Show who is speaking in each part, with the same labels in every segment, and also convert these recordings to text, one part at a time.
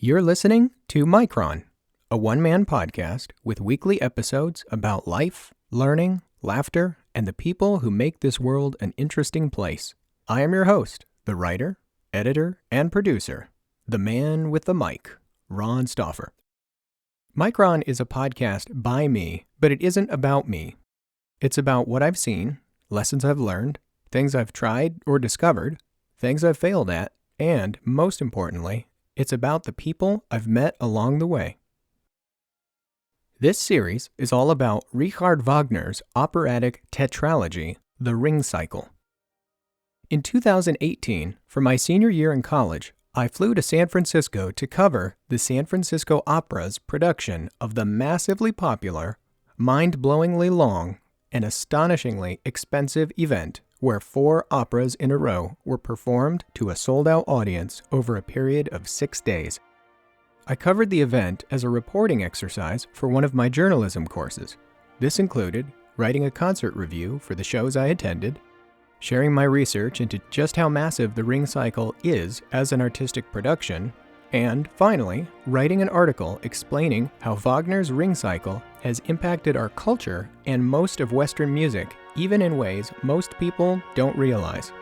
Speaker 1: You're listening to Micron, a one-man podcast with weekly episodes about life, learning, laughter, and the people who make this world an interesting place. I am your host, the writer, editor, and producer, the man with the mic, Ron Stauffer. Micron is a podcast by me, but it isn't about me. It's about what I've seen, lessons I've learned, things I've tried or discovered, things I've failed at, and, most importantly, it's about the people I've met along the way. This series is all about Richard Wagner's operatic tetralogy, The Ring Cycle. In 2018, for my senior year in college, I flew to San Francisco to cover the San Francisco Opera's production of the massively popular, mind-blowingly long, and astonishingly expensive event where 4 operas in a row were performed to a sold-out audience over a period of 6 days. I covered the event as a reporting exercise for one of my journalism courses. This included writing a concert review for the shows I attended, sharing my research into just how massive the Ring Cycle is as an artistic production, and finally, writing an article explaining how Wagner's Ring Cycle has impacted our culture and most of Western music, even in ways most people don't realize.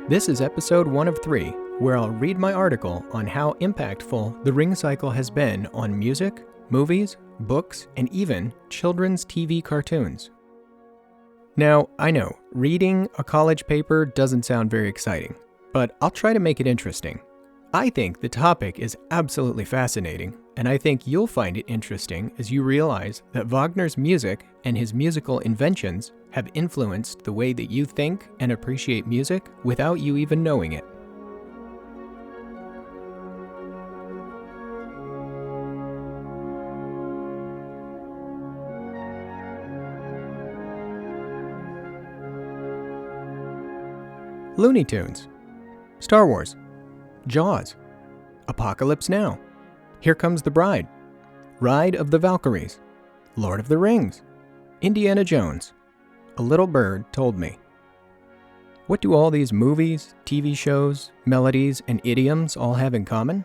Speaker 1: This is episode 1 of 3, where I'll read my article on how impactful the Ring Cycle has been on music, movies, books, and even children's TV cartoons. Now, I know, reading a college paper doesn't sound very exciting, but I'll try to make it interesting. I think the topic is absolutely fascinating, and I think you'll find it interesting as you realize that Wagner's music and his musical inventions have influenced the way that you think and appreciate music without you even knowing it. Looney Tunes, Star Wars, Jaws, Apocalypse Now, Here Comes the Bride, Ride of the Valkyries, Lord of the Rings, Indiana Jones, A Little Bird Told Me. What do all these movies, TV shows, melodies, and idioms all have in common?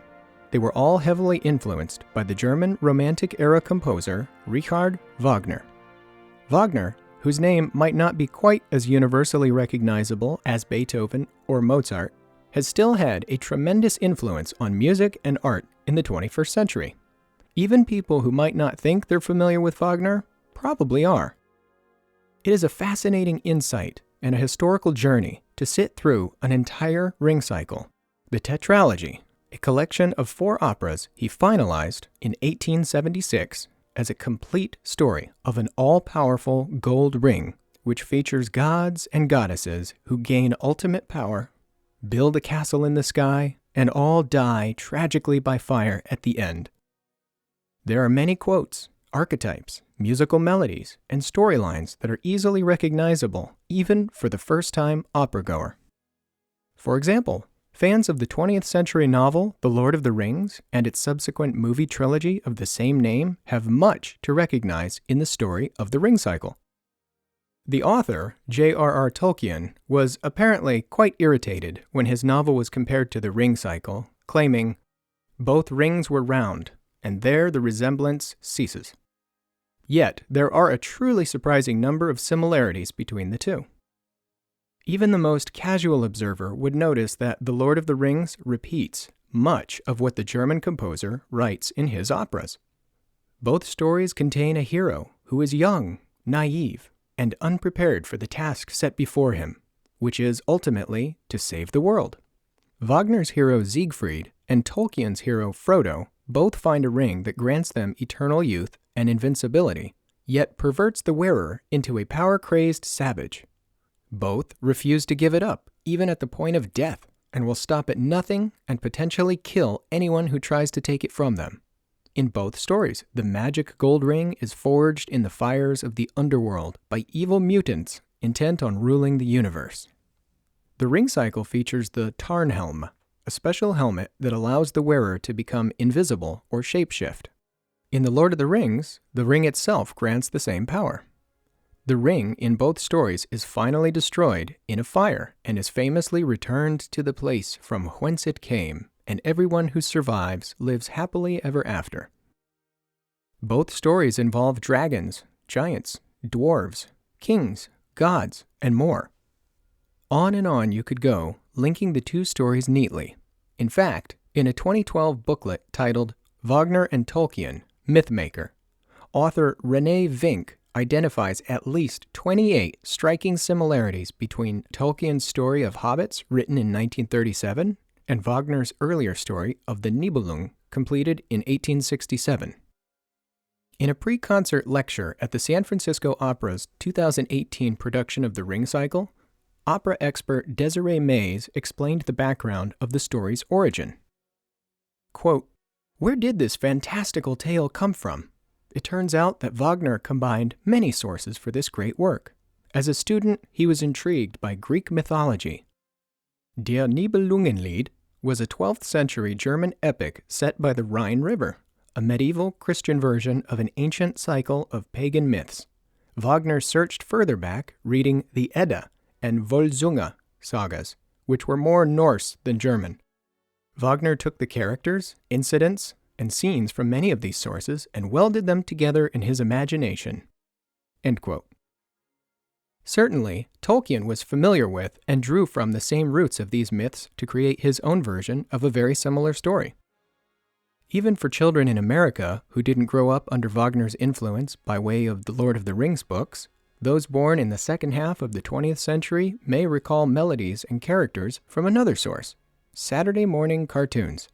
Speaker 1: They were all heavily influenced by the German Romantic-era composer Richard Wagner. Wagner, whose name might not be quite as universally recognizable as Beethoven or Mozart, has still had a tremendous influence on music and art in the 21st century. Even people who might not think they're familiar with Wagner probably are. It is a fascinating insight and a historical journey to sit through an entire Ring Cycle, the tetralogy, a collection of 4 operas he finalized in 1876 as a complete story of an all-powerful gold ring which features gods and goddesses who gain ultimate power, build a castle in the sky, and all die tragically by fire at the end. There are many quotes, archetypes, musical melodies, and storylines that are easily recognizable even for the first-time opera-goer. For example, fans of the 20th century novel The Lord of the Rings and its subsequent movie trilogy of the same name have much to recognize in the story of the Ring Cycle. The author, J.R.R. Tolkien, was apparently quite irritated when his novel was compared to the Ring Cycle, claiming, "Both rings were round, and there the resemblance ceases." Yet, there are a truly surprising number of similarities between the two. Even the most casual observer would notice that The Lord of the Rings repeats much of what the German composer writes in his operas. Both stories contain a hero who is young, naive, and unprepared for the task set before him, which is ultimately to save the world. Wagner's hero Siegfried and Tolkien's hero Frodo both find a ring that grants them eternal youth and invincibility, yet perverts the wearer into a power-crazed savage. Both refuse to give it up, even at the point of death, and will stop at nothing and potentially kill anyone who tries to take it from them. In both stories, the magic gold ring is forged in the fires of the underworld by evil mutants intent on ruling the universe. The ring cycle features the Tarnhelm, a special helmet that allows the wearer to become invisible or shapeshift. In The Lord of the Rings, the ring itself grants the same power. The ring in both stories is finally destroyed in a fire and is famously returned to the place from whence it came, and everyone who survives lives happily ever after. Both stories involve dragons, giants, dwarves, kings, gods, and more. On and on you could go, linking the two stories neatly. In fact, in a 2012 booklet titled Wagner and Tolkien, Mythmaker, author Renee Vink identifies at least 28 striking similarities between Tolkien's story of hobbits written in 1937 and Wagner's earlier story of the Nibelung, completed in 1867. In a pre-concert lecture at the San Francisco Opera's 2018 production of The Ring Cycle, opera expert Desiree Mays explained the background of the story's origin. Quote, "Where did this fantastical tale come from? It turns out that Wagner combined many sources for this great work. As a student, he was intrigued by Greek mythology. Der Nibelungenlied was a 12th century German epic set by the Rhine River, a medieval Christian version of an ancient cycle of pagan myths. Wagner searched further back, reading the Edda and Volsunga sagas, which were more Norse than German. Wagner took the characters, incidents, and scenes from many of these sources and welded them together in his imagination." End quote. Certainly, Tolkien was familiar with and drew from the same roots of these myths to create his own version of a very similar story. Even for children in America who didn't grow up under Wagner's influence by way of the Lord of the Rings books, those born in the second half of the 20th century may recall melodies and characters from another source, Saturday morning cartoons.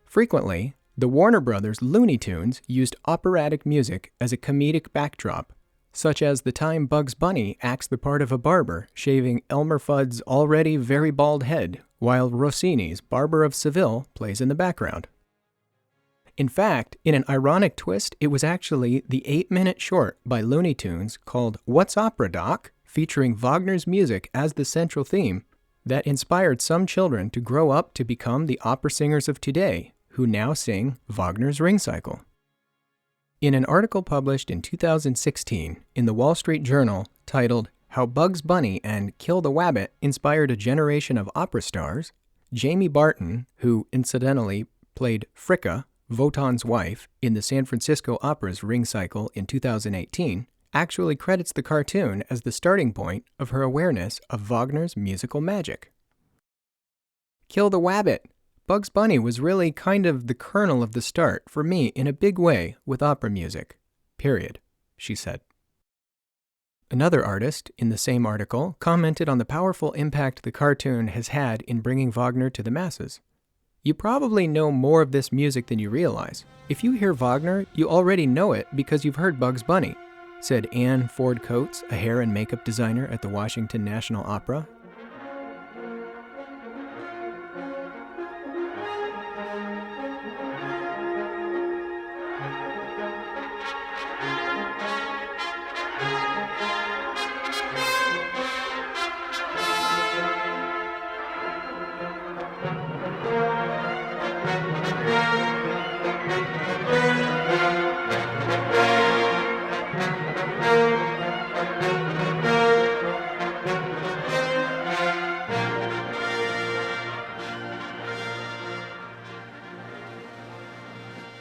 Speaker 1: Frequently, the Warner Brothers Looney Tunes used operatic music as a comedic backdrop, such as the time Bugs Bunny acts the part of a barber shaving Elmer Fudd's already very bald head, while Rossini's Barber of Seville plays in the background. In fact, in an ironic twist, it was actually the 8-minute short by Looney Tunes called What's Opera, Doc?, featuring Wagner's music as the central theme, that inspired some children to grow up to become the opera singers of today, who now sing Wagner's Ring Cycle. In an article published in 2016 in the Wall Street Journal titled How Bugs Bunny and Kill the Wabbit Inspired a Generation of Opera Stars, Jamie Barton, who incidentally played Fricka, Wotan's wife, in the San Francisco Opera's Ring Cycle in 2018, actually credits the cartoon as the starting point of her awareness of Wagner's musical magic. Kill the Wabbit! Bugs Bunny was really kind of the kernel of the start for me in a big way with opera music. Period, she said. Another artist, in the same article, commented on the powerful impact the cartoon has had in bringing Wagner to the masses. You probably know more of this music than you realize. If you hear Wagner, you already know it because you've heard Bugs Bunny, said Anne Ford Coates, a hair and makeup designer at the Washington National Opera.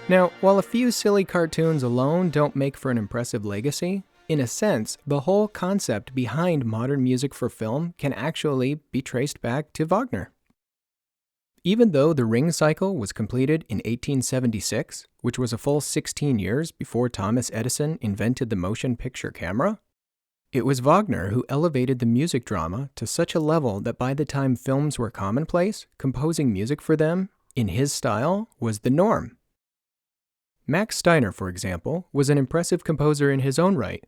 Speaker 1: Now, while a few silly cartoons alone don't make for an impressive legacy, In a sense, the whole concept behind modern music for film can actually be traced back to Wagner. Even though the Ring cycle was completed in 1876, which was a full 16 years before Thomas Edison invented the motion picture camera, it was Wagner who elevated the music drama to such a level that by the time films were commonplace, composing music for them, in his style, was the norm. Max Steiner, for example, was an impressive composer in his own right,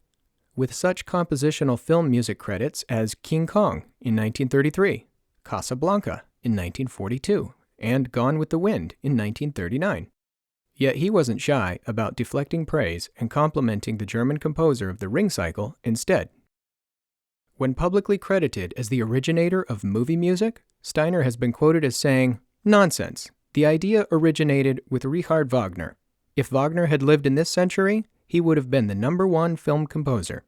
Speaker 1: with such compositional film music credits as King Kong in 1933, Casablanca in 1942, and Gone with the Wind in 1939. Yet he wasn't shy about deflecting praise and complimenting the German composer of the Ring cycle instead. When publicly credited as the originator of movie music, Steiner has been quoted as saying, "Nonsense. The idea originated with Richard Wagner. If Wagner had lived in this century, he would have been the #1 film composer."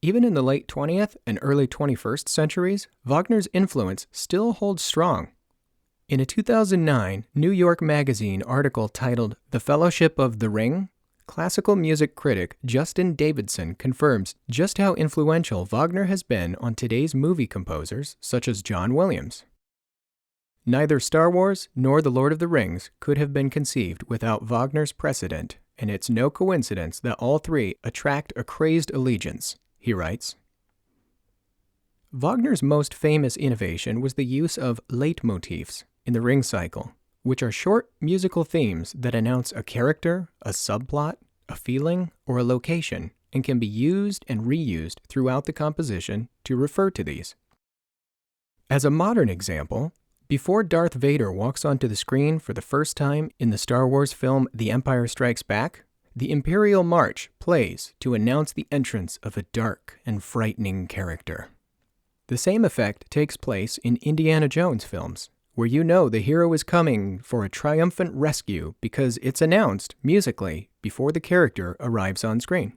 Speaker 1: Even in the late 20th and early 21st centuries, Wagner's influence still holds strong. In a 2009 New York Magazine article titled "The Fellowship of the Ring," classical music critic Justin Davidson confirms just how influential Wagner has been on today's movie composers such as John Williams. Neither Star Wars nor The Lord of the Rings could have been conceived without Wagner's precedent, and it's no coincidence that all three attract a crazed allegiance, he writes. Wagner's most famous innovation was the use of leitmotifs in the Ring cycle, which are short musical themes that announce a character, a subplot, a feeling, or a location, and can be used and reused throughout the composition to refer to these. As a modern example, before Darth Vader walks onto the screen for the first time in the Star Wars film The Empire Strikes Back, the Imperial March plays to announce the entrance of a dark and frightening character. The same effect takes place in Indiana Jones films, where you know the hero is coming for a triumphant rescue because it's announced musically before the character arrives on screen.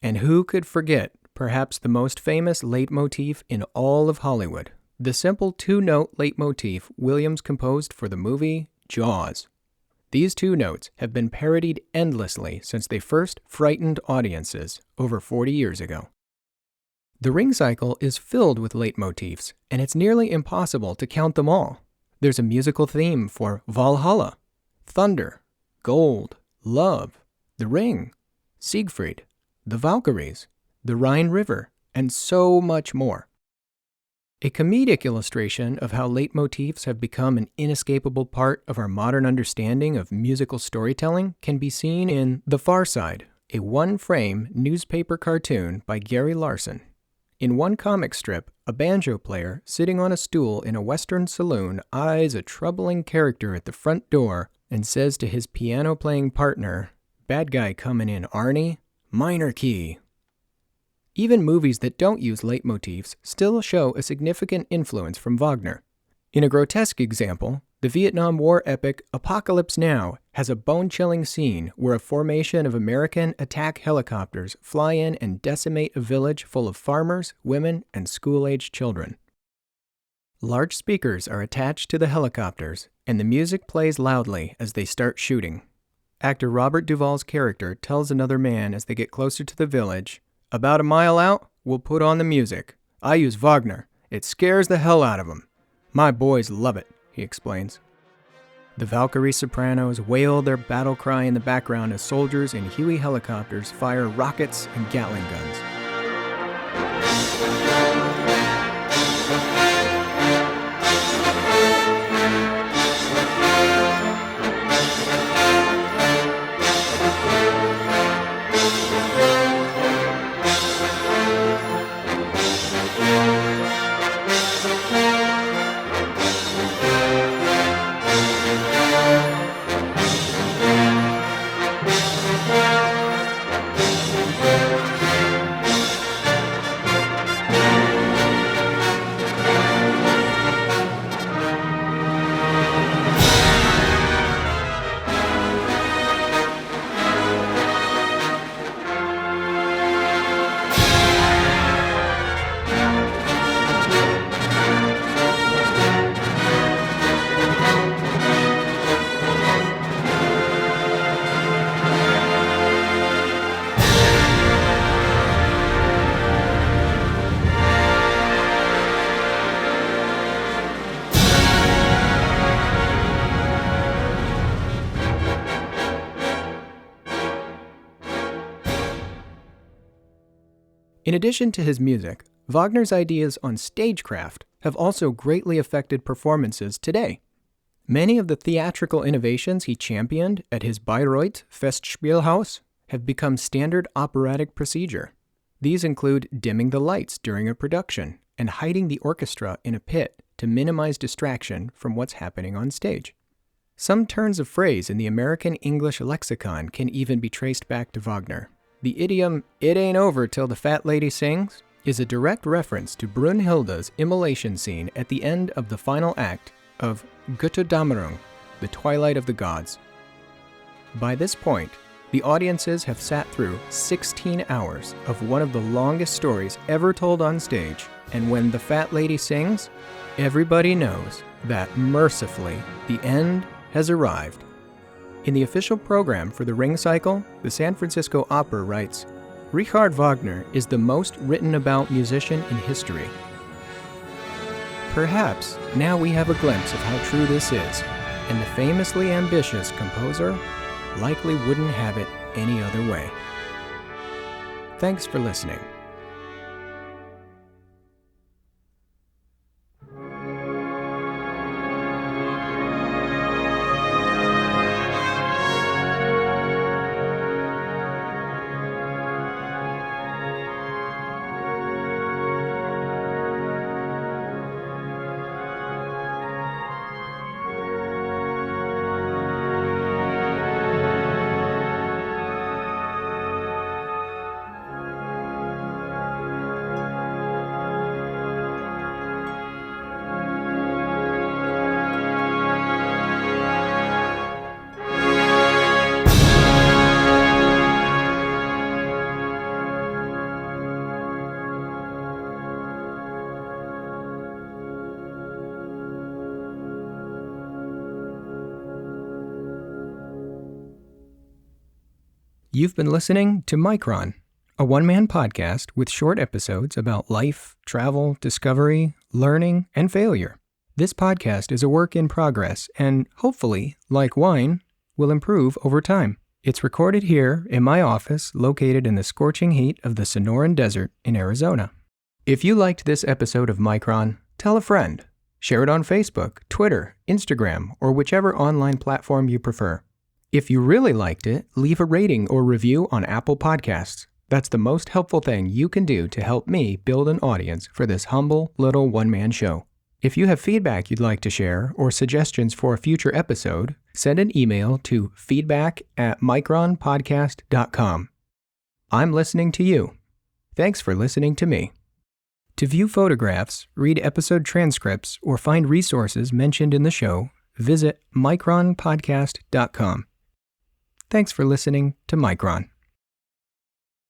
Speaker 1: And who could forget perhaps the most famous leitmotif in all of Hollywood, the simple two-note leitmotif Williams composed for the movie Jaws. These two notes have been parodied endlessly since they first frightened audiences over 40 years ago. The Ring cycle is filled with leitmotifs, and it's nearly impossible to count them all. There's a musical theme for Valhalla, Thunder, Gold, Love, The Ring, Siegfried, the Valkyries, the Rhine River, and so much more. A comedic illustration of how leitmotifs have become an inescapable part of our modern understanding of musical storytelling can be seen in The Far Side, a one-frame newspaper cartoon by Gary Larson. In one comic strip, a banjo player sitting on a stool in a Western saloon eyes a troubling character at the front door and says to his piano-playing partner, "Bad guy coming in, Arnie, minor key." Even movies that don't use leitmotifs still show a significant influence from Wagner. In a grotesque example, the Vietnam War epic Apocalypse Now has a bone-chilling scene where a formation of American attack helicopters fly in and decimate a village full of farmers, women, and school-aged children. Large speakers are attached to the helicopters, and the music plays loudly as they start shooting. Actor Robert Duvall's character tells another man as they get closer to the village, "About a mile out, we'll put on the music. I use Wagner. It scares the hell out of them. My boys love it," he explains. The Valkyrie sopranos wail their battle cry in the background as soldiers in Huey helicopters fire rockets and Gatling guns. In addition to his music, Wagner's ideas on stagecraft have also greatly affected performances today. Many of the theatrical innovations he championed at his Bayreuth Festspielhaus have become standard operatic procedure. These include dimming the lights during a production and hiding the orchestra in a pit to minimize distraction from what's happening on stage. Some turns of phrase in the American English lexicon can even be traced back to Wagner. The idiom, "it ain't over till the fat lady sings," is a direct reference to Brunhilde's immolation scene at the end of the final act of Götterdämmerung, the Twilight of the Gods. By this point, the audiences have sat through 16 hours of one of the longest stories ever told on stage, and when the fat lady sings, everybody knows that, mercifully, the end has arrived. In the official program for the Ring Cycle, the San Francisco Opera writes, "Richard Wagner is the most written about musician in history." Perhaps now we have a glimpse of how true this is, and the famously ambitious composer likely wouldn't have it any other way. Thanks for listening. You've been listening to Micron, a one-man podcast with short episodes about life, travel, discovery, learning, and failure. This podcast is a work in progress and, hopefully, like wine, will improve over time. It's recorded here in my office located in the scorching heat of the Sonoran Desert in Arizona. If you liked this episode of Micron, tell a friend. Share it on Facebook, Twitter, Instagram, or whichever online platform you prefer. If you really liked it, leave a rating or review on Apple Podcasts. That's the most helpful thing you can do to help me build an audience for this humble little one-man show. If you have feedback you'd like to share or suggestions for a future episode, send an email to feedback@micronpodcast.com. I'm listening to you. Thanks for listening to me. To view photographs, read episode transcripts, or find resources mentioned in the show, visit micronpodcast.com. Thanks for listening to Micron.